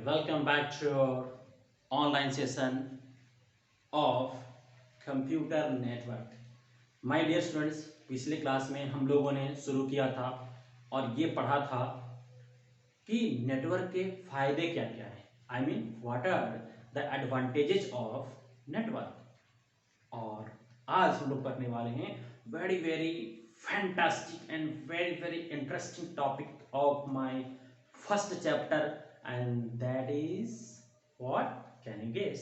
welcome back to your online session of computer network. My dear students, पिछले class में हम लोगों ने शुरू किया था और ये पढ़ा था कि नेटवर्क के फायदे क्या क्या हैं। I mean what are the advantages of network. और आज हम लोग पढ़ने वाले हैं very very fantastic and very very interesting topic of my first chapter, and that is what? Can you guess?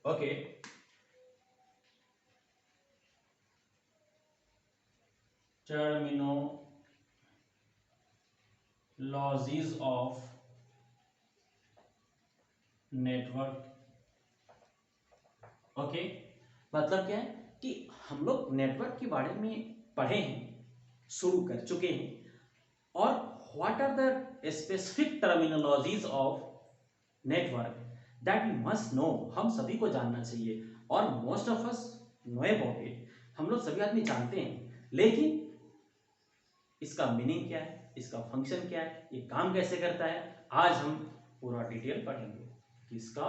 Okay, terminologies of network. Okay, मतलब क्या है कि हम लोग नेटवर्क के बारे में पढ़े हैं, शुरू कर चुके हैं, और what are the specific terminologies of network that we must know. हम सभी को जानना चाहिए और most of us know about it. हम लोग सभी आदमी जानते हैं, लेकिन इसका मीनिंग क्या है, इसका फंक्शन क्या है, ये काम कैसे करता है, आज हम पूरा डिटेल पढ़ेंगे। किसका?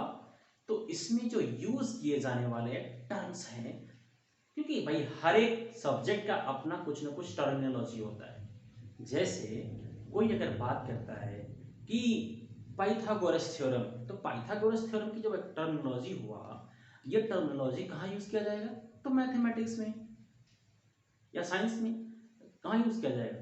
तो इसमें जो यूज किए जाने वाले टर्म्स हैं, क्योंकि भाई हर एक सब्जेक्ट का अपना कुछ ना कुछ टर्मिनोलॉजी होता है। जैसे कोई अगर बात करता है कि पाइथागोरस थ्योरम, तो पाइथागोरस थ्योरम की जो टर्मिनोलॉजी हुआ, ये टर्मिनोलॉजी कहाँ यूज किया जाएगा? तो मैथमेटिक्स में या साइंस में कहाँ यूज किया जाएगा,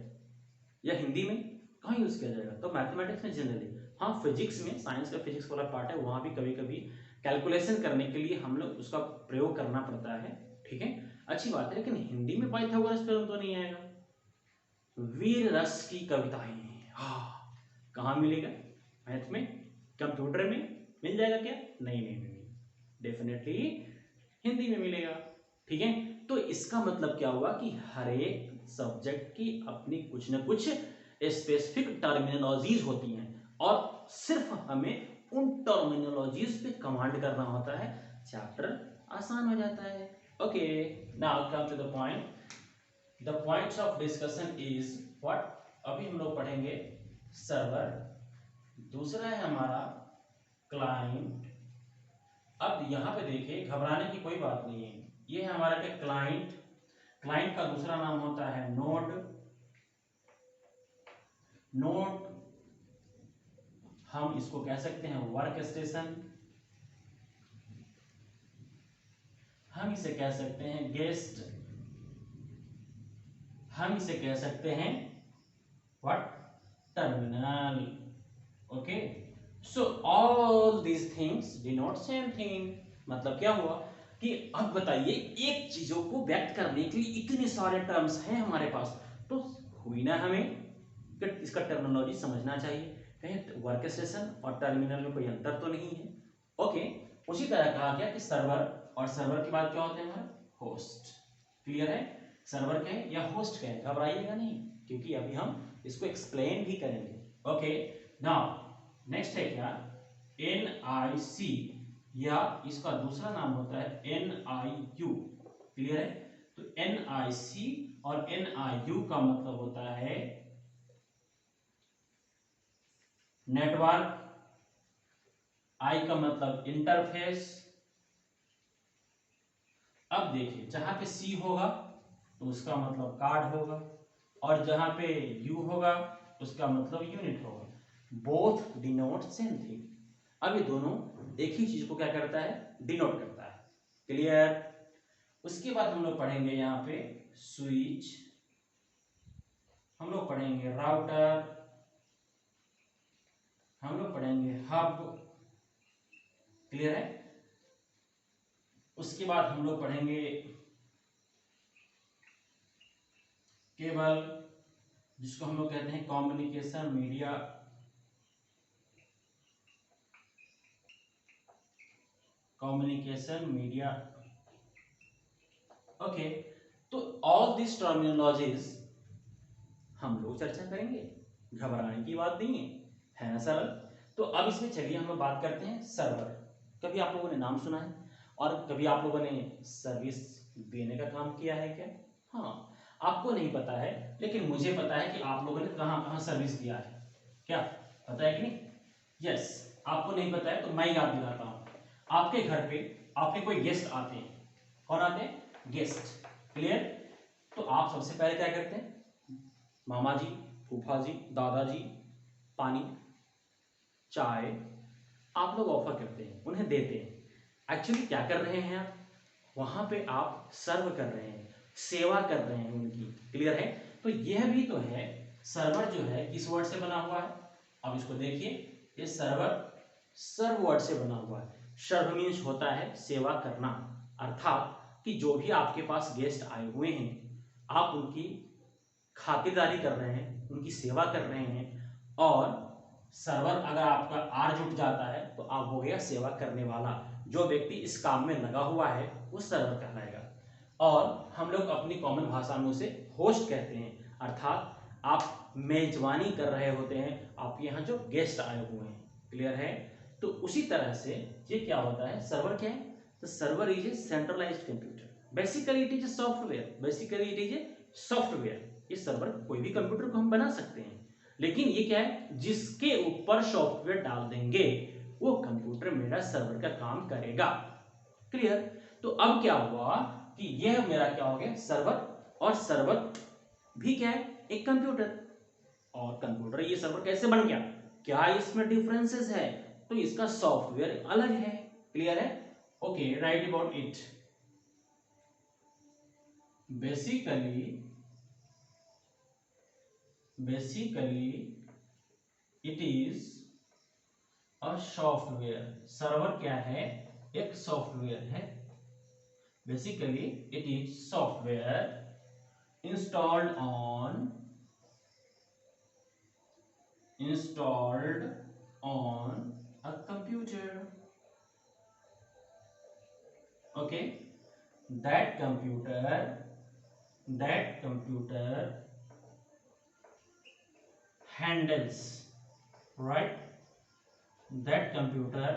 या हिंदी में कहाँ यूज किया जाएगा? तो मैथमेटिक्स में जनरली। हाँ, फिजिक्स में, साइंस का फिजिक्स वाला पार्ट है, वहाँ भी कभी कभी कैलकुलेशन करने के लिए हम लोग उसका प्रयोग करना पड़ता है। ठीक है, अच्छी बात है, लेकिन हिंदी में पाइथागोरस थ्योरम तो नहीं आएगा। वीर रस की कविताएं, हाँ, कहाँ मिलेगा? मैथ में, कंप्यूटर में मिल जाएगा क्या? नहीं नहीं नहीं, डेफिनेटली हिंदी में मिलेगा। ठीक है, तो इसका मतलब क्या हुआ कि हर एक सब्जेक्ट की अपनी कुछ न कुछ स्पेसिफिक टर्मिनोलॉजीज होती हैं, और सिर्फ हमें उन टर्मिनोलॉजीज पे कमांड करना होता है, चैप्टर आसान हो जाता है। Okay, now come to the point. The points of discussion is what? अभी हम लोग पढ़ेंगे सर्वर, दूसरा है हमारा क्लाइंट। अब यहां पे देखिए, घबराने की कोई बात नहीं है, ये है हमारा क्या? क्लाइंट। क्लाइंट का दूसरा नाम होता है नोड। नोड हम इसको कह सकते हैं वर्क स्टेशन, हम इसे कह सकते हैं गेस्ट, हम इसे कह सकते हैं what? Terminal. Okay, so all these things denote same thing. मतलब क्या हुआ कि अब बताइए, एक चीजों को व्यक्त करने के लिए इतने सारे टर्म्स हैं हमारे पास, तो हुई ना हमें कि इसका टर्मिनोलॉजी समझना चाहिए। कहीं वर्क स्टेशन और टर्मिनल में कोई अंतर तो नहीं है। ओके, उसी तरह कहा गया कि सर्वर, और सर्वर के बाद क्या होता है हमारा? होस्ट। क्लियर है? सर्वर क्या है या होस्ट क्या है? घबराइएगा नहीं, क्योंकि अभी हम इसको एक्सप्लेन भी करेंगे। ओके, नाउ नेक्स्ट है क्या? NIC, या इसका दूसरा नाम होता है NIU। क्लियर है? तो NIC और NIU का मतलब होता है नेटवर्क, I का मतलब इंटरफेस। अब देखिए, जहां पे C होगा तो उसका मतलब कार्ड होगा, और जहां पे U होगा उसका मतलब यूनिट होगा। Both denote same thing. अब ये दोनों एक ही चीज को क्या करता है? डिनोट करता है। क्लियर? उसके बाद हम लोग पढ़ेंगे यहाँ पे स्विच, हम लोग पढ़ेंगे राउटर, हम लोग पढ़ेंगे हब। क्लियर है? उसके बाद हम लोग पढ़ेंगे केबल, जिसको हम लोग कहते हैं communication media. Communication media. Okay, तो ऑल दिस टर्मिनोलॉजीज हम लोग चर्चा करेंगे, घबराने की बात नहीं है ना सरल? तो अब इसमें चलिए हम लोग बात करते हैं सर्वर। कभी आप लोगों ने नाम सुना है, और कभी आप लोगों ने सर्विस देने का काम किया है क्या? हाँ, आपको नहीं पता है, लेकिन मुझे पता है कि आप लोगों ने कहाँ कहाँ सर्विस दिया है। क्या पता है कि नहीं? यस, आपको नहीं पता है तो मैं याद दिलाता हूँ। आपके घर पे आपके कोई गेस्ट आते हैं, कौन आते हैं? गेस्ट। क्लियर? तो आप सबसे पहले क्या करते हैं? मामा जी, फूफा जी, दादाजी, पानी, चाय आप लोग ऑफर करते हैं, उन्हें देते हैं। एक्चुअली क्या कर रहे हैं आप? वहां पे आप सर्व कर रहे हैं, सेवा कर रहे हैं उनकी। क्लियर है? तो यह भी तो है, सर्वर जो है किस वर्ड से बना हुआ है? अब इसको देखिए, ये सर्वर सर्व वर्ड से बना हुआ है। सर्व मीन्स होता है सेवा करना, अर्थात कि जो भी आपके पास गेस्ट आए हुए हैं आप उनकी खातिरदारी कर रहे हैं, उनकी सेवा कर रहे हैं। और सर्वर अगर आपका आर जुट जाता है तो आप हो गया सेवा करने वाला। जो व्यक्ति इस काम में लगा हुआ है वो सर्वर कहलाएगा। और हम लोग अपनी कॉमन भाषा में उसे होस्ट कहते हैं, अर्थात आप मेजबानी कर रहे होते हैं आपके यहाँ जो गेस्ट आए हुए हैं। क्लियर है? तो उसी तरह से ये क्या होता है, सर्वर क्या है? तो server is a centralised computer. Basically it is a software. Basically it is a software. ये सर्वर कोई भी कंप्यूटर को हम बना सकते हैं, लेकिन ये क्या है, जिसके ऊपर सॉफ्टवेयर डाल देंगे वो कंप्यूटर मेरा सर्वर का काम करेगा। क्लियर? तो अब क्या हुआ कि यह मेरा क्या हो गया, सर्वर। और सर्वर भी क्या है, एक कंप्यूटर। और कंप्यूटर ये सर्वर कैसे बन गया, क्या इसमें डिफरेंसेस है? तो इसका सॉफ्टवेयर अलग है। क्लियर है? Okay, right about it. Basically it is a software. Server क्या है, एक सॉफ्टवेयर है। Basically it is software installed on a computer. Okay, that computer handles, right? That computer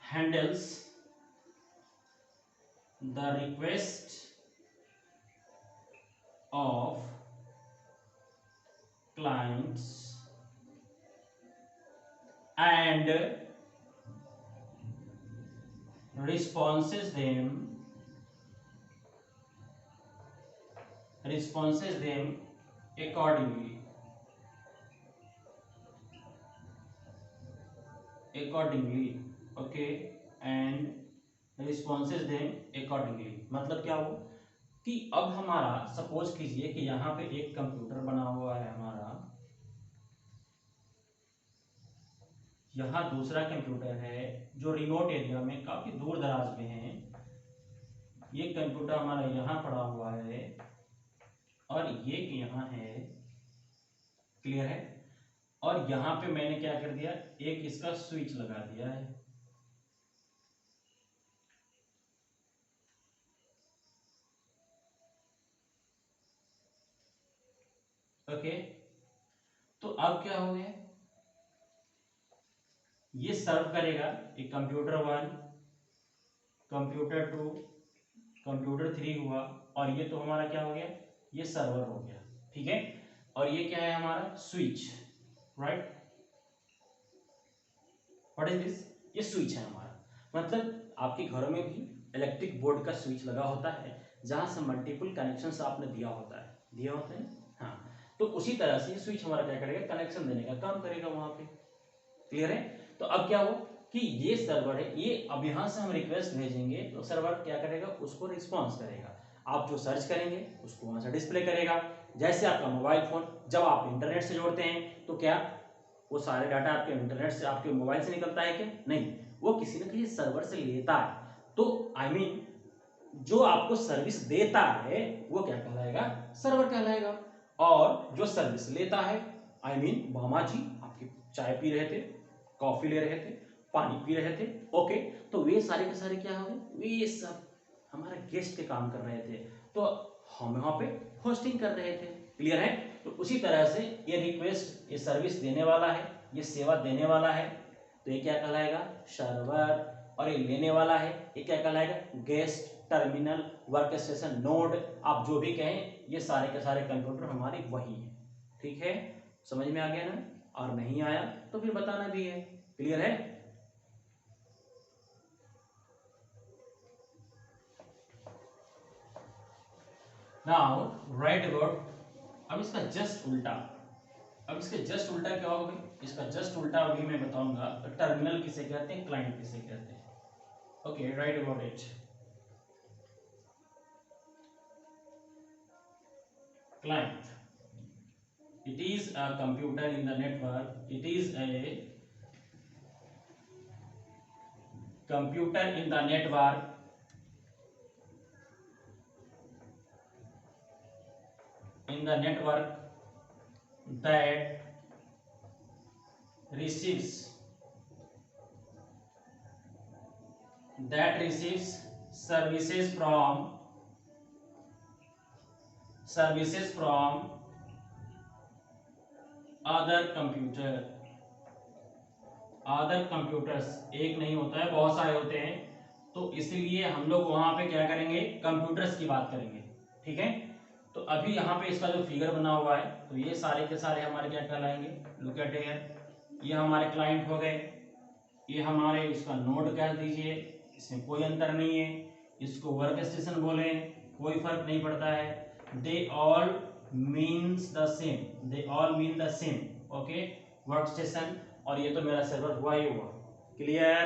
handles the request of clients and responses them accordingly. Okay, and responses them accordingly मतलब क्या हो कि अब हमारा सपोज कीजिए कि यहाँ पे एक कंप्यूटर बना हुआ है हमारा, यहाँ दूसरा कंप्यूटर है जो रिमोट एरिया में काफी दूर दराज में है। ये कंप्यूटर हमारा यहाँ पड़ा हुआ है और ये यहाँ है। क्लियर है? और यहाँ पे मैंने क्या कर दिया, एक इसका स्विच लगा दिया है। ओके, तो अब क्या हो गया, ये सर्व करेगा एक कंप्यूटर 1, कंप्यूटर 2, कंप्यूटर 3 हुआ, और ये तो हमारा क्या हो गया, ये सर्वर हो गया। ठीक है? और ये क्या है हमारा, switch, right? What is this? ये स्विच है हमारा। मतलब आपके घरों में भी इलेक्ट्रिक बोर्ड का स्विच लगा होता है जहां से मल्टीपल कनेक्शंस आपने दिया होते हैं। हाँ, तो उसी तरह से ये स्विच हमारा क्या करेगा, कनेक्शन देने का काम करेगा वहां पे। क्लियर है? तो अब क्या हो कि ये सर्वर है, ये अब यहां से हम रिक्वेस्ट भेजेंगे तो सर्वर क्या करेगा, उसको रिस्पॉन्स करेगा। आप जो सर्च करेंगे उसको वहां से डिस्प्ले करेगा। जैसे आपका मोबाइल फोन, जब आप इंटरनेट से जोड़ते हैं तो क्या वो सारे डाटा आपके इंटरनेट से, आपके मोबाइल से निकलता है क्या? नहीं, वो किसी न किसी सर्वर से लेता है। तो आई मीन जो आपको सर्विस देता है वो क्या कहलाएगा, सर्वर कहलाएगा। और जो सर्विस लेता है, आई मीन मामा जी आपकी चाय पी रहे थे, कॉफी ले रहे थे, पानी पी रहे थे, ओके, तो वे सारे के सारे क्या हो गए, वे सब हमारे गेस्ट के काम कर रहे थे, तो हम वहां पे होस्टिंग कर रहे थे। क्लियर है? तो उसी तरह से ये रिक्वेस्ट, ये सर्विस देने वाला है, ये सेवा देने वाला है, तो ये क्या कहलाएगा, सर्वर। और ये लेने वाला है, ये क्या कहलाएगा, guest, terminal, work station, node, आप जो भी कहें, ये सारे के सारे कंप्यूटर हमारे वही है। ठीक है? समझ में आ गया ना? और नहीं आया तो फिर बताना भी है। क्लियर है? नाउ राइट अबाउट, अब इसका जस्ट उल्टा, अब इसके जस्ट उल्टा क्या होगा भाई? इसका जस्ट उल्टा अभी मैं बताऊंगा। टर्मिनल किसे कहते हैं, क्लाइंट किसे कहते हैं। Okay, right about it. Client, it is a computer in the network, it is a computer in the network that receives services from other computers. एक नहीं होता है, बहुत सारे होते हैं, तो इसलिए हम लोग वहां पे क्या करेंगे, कंप्यूटर्स की बात करेंगे। ठीक है, तो अभी यहाँ पे इसका जो फिगर बना हुआ है, तो ये सारे के सारे हमारे क्या कहलाएंगे, लुक एट हियर, ये हमारे क्लाइंट हो गए, ये हमारे इसका नोड कह दीजिए, इसमें कोई अंतर नहीं है, इसको वर्क स्टेशन बोले कोई फर्क नहीं पड़ता है। They all means the same, they all mean the same. Okay, work station, और ये तो मेरा सर्वर हुआ ही हुआ। क्लियर?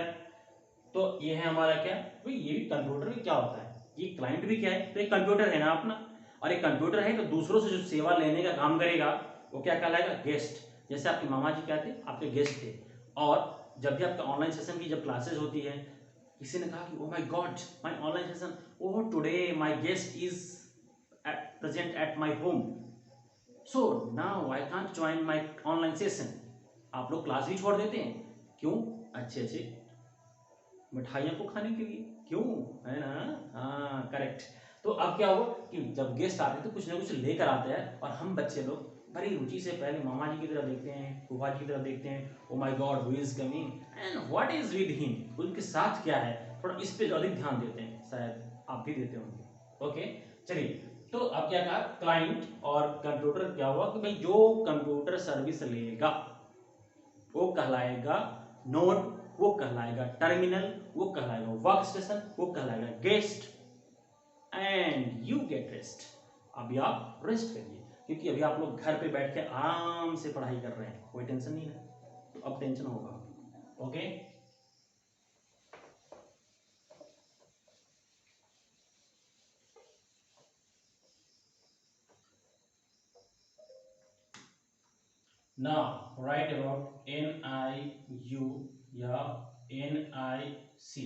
तो ये है हमारा क्या भाई, ये भी कंप्यूटर भी क्या होता है, ये क्लाइंट भी क्या है, तो एक कंप्यूटर है ना अपना, और एक कंप्यूटर है तो दूसरों से जो सेवा लेने का काम करेगा वो क्या कहलाएगा, गेस्ट। जैसे आपके मामा जी क्या थे, आपके गेस्ट थे, और जब भी आपका ऑनलाइन सेशन की जब क्लासेस होती है, किसी ने कहा कि oh my God my online session, oh today my guest is present at my home, so now I can't join my online session. आप लोग क्लास भी छोड़ देते हैं, क्यों? अच्छे अच्छे मिठाइयों को खाने के लिए, क्यों? है ना? हाँ करेक्ट। तो अब क्या हुआ कि जब गेस्ट आते हैं तो कुछ ना कुछ लेकर आते हैं, और हम बच्चे लोग बड़ी रुचि से पहले मामा जी की तरफ देखते हैं, फूफा जी की तरफ देखते हैं, oh my God who is coming and what is with him, उनके साथ क्या है, थोड़ा इस पे अधिक ध्यान देते हैं, शायद आप भी देते होंगे। ओके, चलिए, तो अब क्या कहा, क्लाइंट और कंप्यूटर क्या हुआ कि भाई जो कंप्यूटर सर्विस लेगा वो कहलाएगा नोड, वो कहलाएगा टर्मिनल, वो कहलाएगा वर्क स्टेशन, वो कहलाएगा guest, and you get rest. अभी आप रेस्ट करिए, क्योंकि अभी आप लोग घर पे बैठ के आराम से पढ़ाई कर रहे हैं, कोई टेंशन नहीं है, तो अब टेंशन होगा। Okay, now write about NIU या NIC.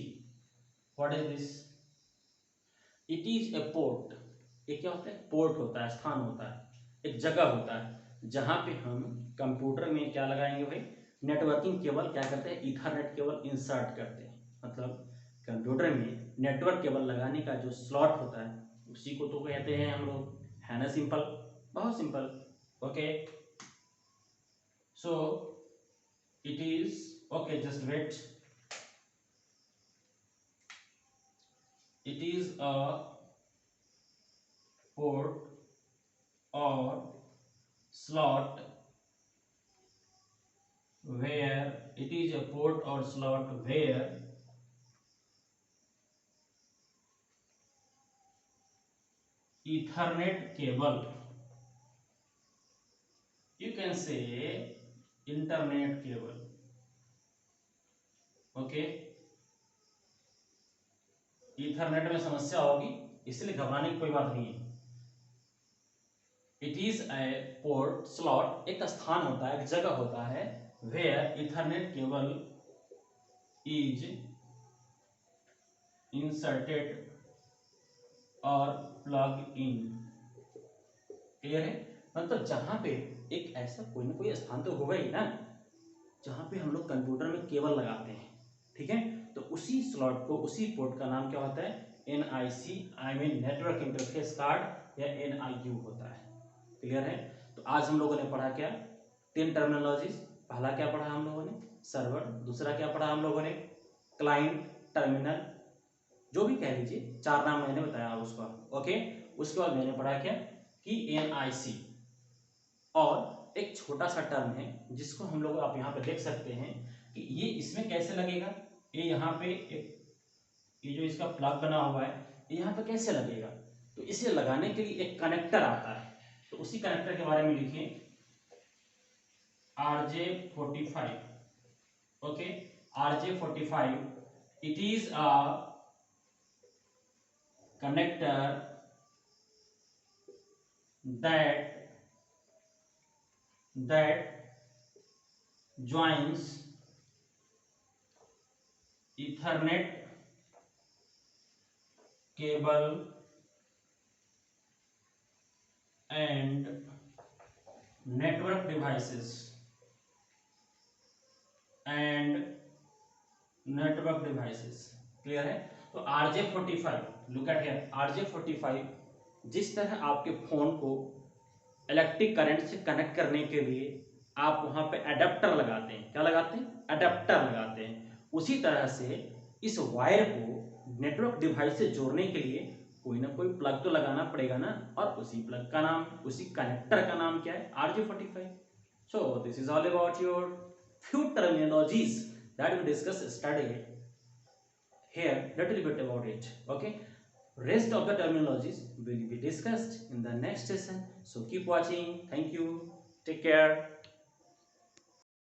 What is this? It is a port. ये क्या होता है, पोर्ट होता है, स्थान होता है, एक जगह होता है जहां पे हम कंप्यूटर में क्या लगाएंगे भाई, नेटवर्किंग केबल क्या करते हैं, ईथरनेट केबल इंसर्ट करते हैं। मतलब कंप्यूटर में नेटवर्क केबल लगाने का जो स्लॉट होता है उसी को तो कहते हैं हम लोग, है ना? सिंपल, बहुत simple. Okay, so it is, okay just wait, it is a port or slot where, it is a port or slot where Ethernet cable, you can say internet cable, okay, Ethernet में समस्या होगी इसलिए घबराने की कोई बात नहीं है। It is a port slot, एक स्थान होता है, एक जगह होता है, where Ethernet cable is inserted और प्लग इन। क्लियर है? मतलब जहां पे एक ऐसा कोई ना कोई स्थान तो होगा ही ना जहां पे हम लोग कंप्यूटर में केबल लगाते हैं। ठीक है, तो उसी स्लॉट को, उसी पोर्ट का नाम क्या होता है, NIC, I mean network interface card, या NIU होता है। क्लियर है? तो आज हम लोगों ने पढ़ा क्या, 10 टर्मिनोलॉजीज। पहला क्या पढ़ा हम लोगों ने, सर्वर। दूसरा क्या पढ़ा हम लोगों ने, क्लाइंट, टर्मिनल, जो भी कह लीजिए, 4 नाम मैंने बताया उसका। ओके, उसके बाद मैंने पढ़ा क्या कि NIC, और एक छोटा सा टर्म है जिसको हम लोग आप यहाँ पे देख सकते हैं कि ये इसमें कैसे लगेगा। ये यहाँ पे एक ये जो इसका प्लग बना हुआ है ये यहाँ पे कैसे लगेगा, तो इसे लगाने के लिए एक कनेक्टर आता है, तो उसी कनेक्टर के बारे में लिखिए RJ45। Okay, RJ45 it is a connector that joins Ethernet cable and network devices clear है। तो RJ45, look at here, RJ45 जिस तरह आपके फोन को इलेक्ट्रिक करंट से कनेक्ट करने के लिए आप वहां पे एडेप्टर लगाते हैं, क्या लगाते हैं, एडेप्टर लगाते हैं, उसी तरह से इस वायर को नेटवर्क डिवाइस से जोड़ने के लिए कोई ना कोई प्लग तो लगाना पड़ेगा ना, और उसी प्लग का नाम, उसी कनेक्टर का नाम क्या है, RJ45। So this is all about your few terminologies that we discuss study here, little bit about it. Okay, rest of the terminologies will be discussed in the next session, so keep watching. Thank you, take care.